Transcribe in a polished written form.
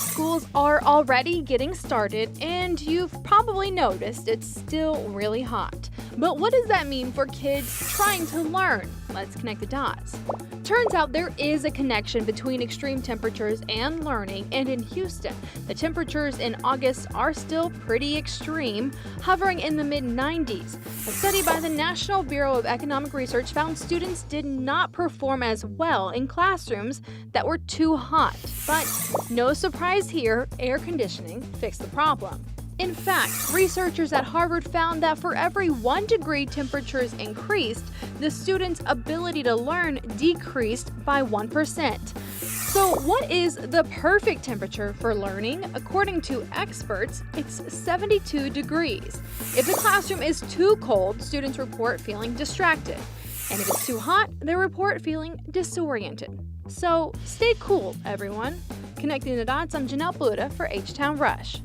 schools are already getting started, and you've probably noticed it's still really hot. But what does that mean for kids trying to learn? Let's connect the dots. Turns out there is a connection between extreme temperatures and learning, and in Houston, the temperatures in August are still pretty extreme, hovering in the mid-90s. A study by the National Bureau of Economic Research found students did not perform as well in classrooms that were too hot. But no surprise here, air conditioning fixed the problem. In fact, researchers at Harvard found that for every 1 degree temperatures increased, the students' ability to learn decreased by 1%. So what is the perfect temperature for learning? According to experts, it's 72 degrees. If the classroom is too cold, students report feeling distracted. And if it's too hot, they report feeling disoriented. So stay cool, everyone. Connecting the dots, I'm Janelle Bludau for H-Town Rush.